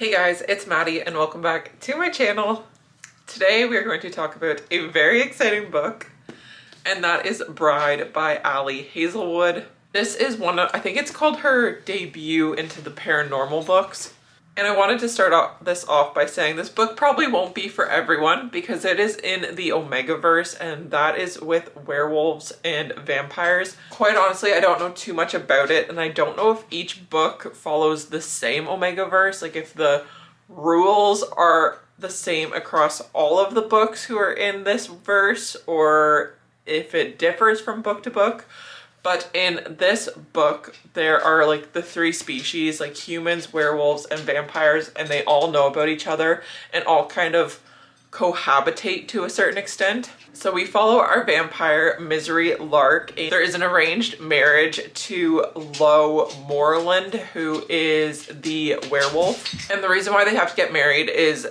Hey guys, it's Maddie and welcome back to my channel. Today we are going to talk about a very exciting book, and that is Bride by Hazelwood. This is I think it's called her debut into the paranormal books. And I wanted to start this off by saying this book probably won't be for everyone because it is in the Omegaverse, and that is with werewolves and vampires. Quite honestly, I don't know too much about it, and I don't know if each book follows the same Omegaverse, like if the rules are the same across all of the books who are in this verse, or if it differs from book to book. But in this book, there are like the three species, like humans, werewolves, and vampires, and they all know about each other and all kind of cohabitate to a certain extent. So we follow our vampire, Misery Lark. There is an arranged marriage to Lo Moreland, who is the werewolf. And the reason why they have to get married is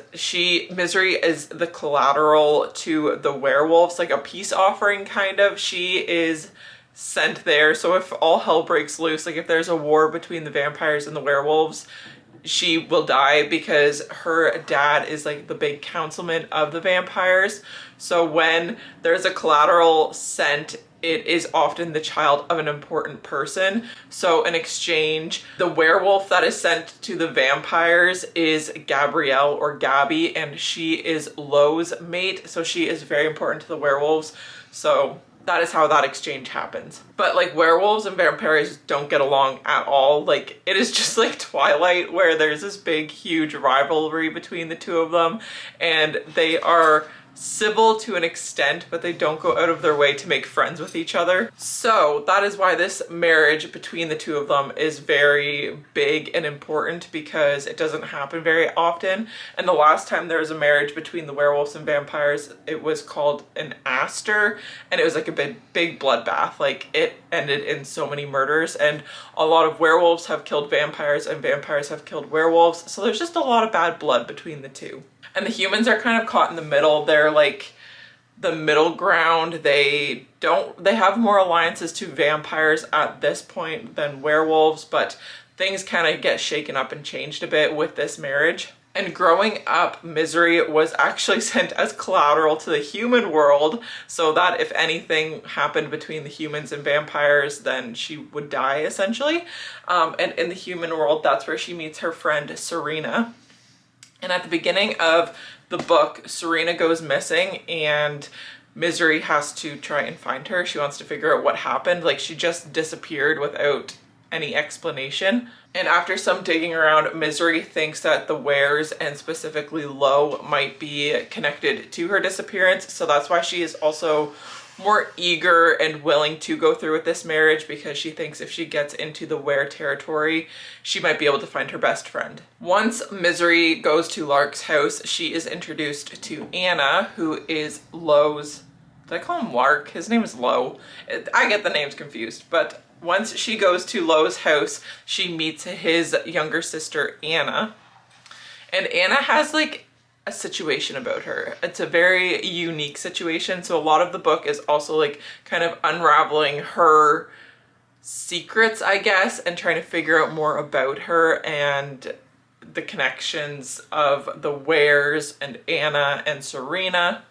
Misery is the collateral to the werewolves, like a peace offering kind of. She is sent there, so if all hell breaks loose, like if there's a war between the vampires and the werewolves, she will die because her dad is like the big councilman of the vampires. So when there's a collateral sent, it is often the child of an important person. So in exchange, the werewolf that is sent to the vampires is Gabrielle or Gabby, and she is Lo's mate, so she is very important to the werewolves. So that is how that exchange happens. But like werewolves and vampires don't get along at all. Like it is just like Twilight, where there's this big huge rivalry between the two of them, and they are civil to an extent, but they don't go out of their way to make friends with each other. So that is why this marriage between the two of them is very big and important, because it doesn't happen very often. And the last time there was a marriage between the werewolves and vampires, it was called an Aster, and it was like a big bloodbath. Like it ended in so many murders, and a lot of werewolves have killed vampires and vampires have killed werewolves. So there's just a lot of bad blood between the two. And the humans are kind of caught in the middle. They're like the middle ground. They have more alliances to vampires at this point than werewolves, but things kind of get shaken up and changed a bit with this marriage. And growing up, Misery was actually sent as collateral to the human world, so that if anything happened between the humans and vampires, then she would die essentially. And in the human world, that's where she meets her friend Serena. And at the beginning of the book, Serena goes missing and Misery has to try and find her. She wants to figure out what happened. Like she just disappeared without any explanation. And after some digging around, Misery thinks that the Wares, and specifically Lo, might be connected to her disappearance. So that's why she is also more eager and willing to go through with this marriage, because she thinks if she gets into the Were territory, she might be able to find her best friend. Once Misery goes to Lark's house, she is introduced to Anna, who is Lo's... Did I call him Lark? His name is Lo. I get the names confused, but once she goes to Lo's house, she meets his younger sister, Anna. And Anna has like a situation about her. It's a very unique situation, so a lot of the book is also like kind of unraveling her secrets, I guess, and trying to figure out more about her and the connections of the Wares and Anna and Serena.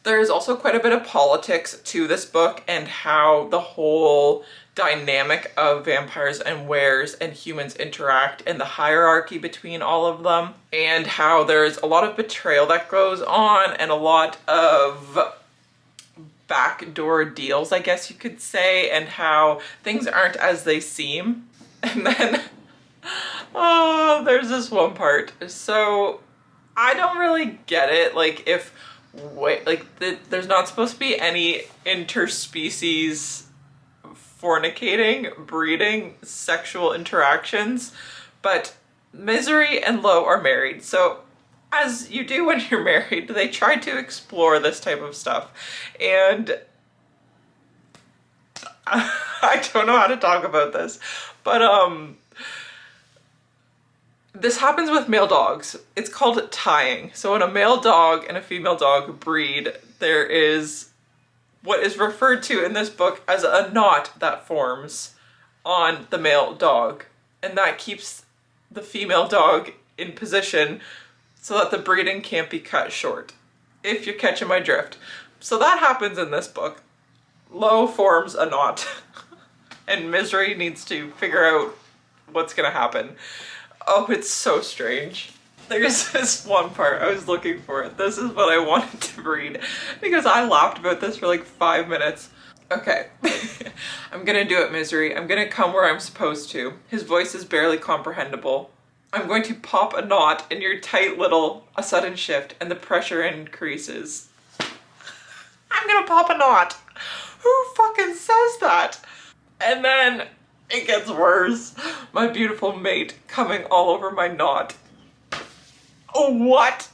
There's also quite a bit of politics to this book, and how the whole dynamic of vampires and wares and humans interact, and the hierarchy between all of them, and how there's a lot of betrayal that goes on and a lot of backdoor deals, I guess you could say, and how things aren't as they seem. And then oh, there's this one part. So I don't really get it. Like there's not supposed to be any interspecies fornicating, breeding, sexual interactions, but Misery and Lo are married. So as you do when you're married, they try to explore this type of stuff. And I don't know how to talk about this, but this happens with male dogs. It's called tying. So when a male dog and a female dog breed, there is what is referred to in this book as a knot that forms on the male dog. And that keeps the female dog in position so that the breeding can't be cut short, if you're catching my drift. So that happens in this book. Lo forms a knot and Misery needs to figure out what's gonna happen. Oh, it's so strange. There's this one part I was looking for. This is what I wanted to read because I laughed about this for like 5 minutes. Okay, I'm gonna do it, Misery. I'm gonna come where I'm supposed to. His voice is barely comprehensible. I'm going to pop a knot in your tight little, a sudden shift, and the pressure increases. I'm gonna pop a knot. Who fucking says that? And then it gets worse. My beautiful mate coming all over my knot. Oh, what?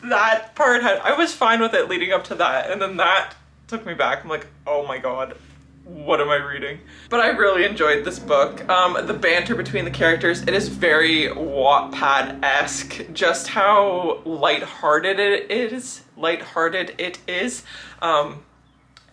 That part I was fine with it leading up to that, and then that took me back. I'm like, oh my god, what am I reading? But I really enjoyed this book. The banter between the characters, it is very Wattpad-esque, just how lighthearted it is.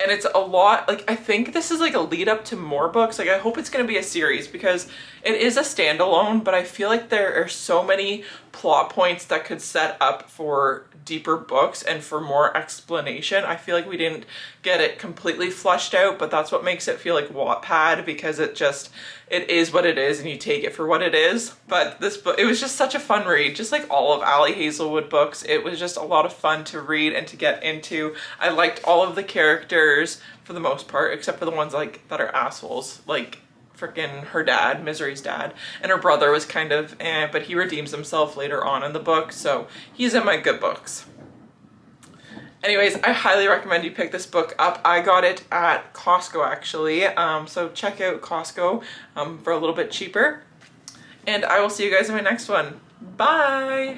And it's a lot, like, I think this is like a lead up to more books. Like, I hope it's gonna be a series because it is a standalone, but I feel like there are so many plot points that could set up for deeper books and for more explanation. I feel like we didn't get it completely fleshed out, but that's what makes it feel like Wattpad, because it is what it is and you take it for what it is. But this book, it was just such a fun read, just like all of Ali Hazelwood books. It was just a lot of fun to read and to get into. I liked all of the characters for the most part, except for the ones like that are assholes, like freaking her dad, Misery's dad, and her brother was kind of but he redeems himself later on in the book, so he's in my good books. Anyways, I highly recommend you pick this book up. I got it at Costco actually, so check out Costco for a little bit cheaper. And I will see you guys in my next one. Bye!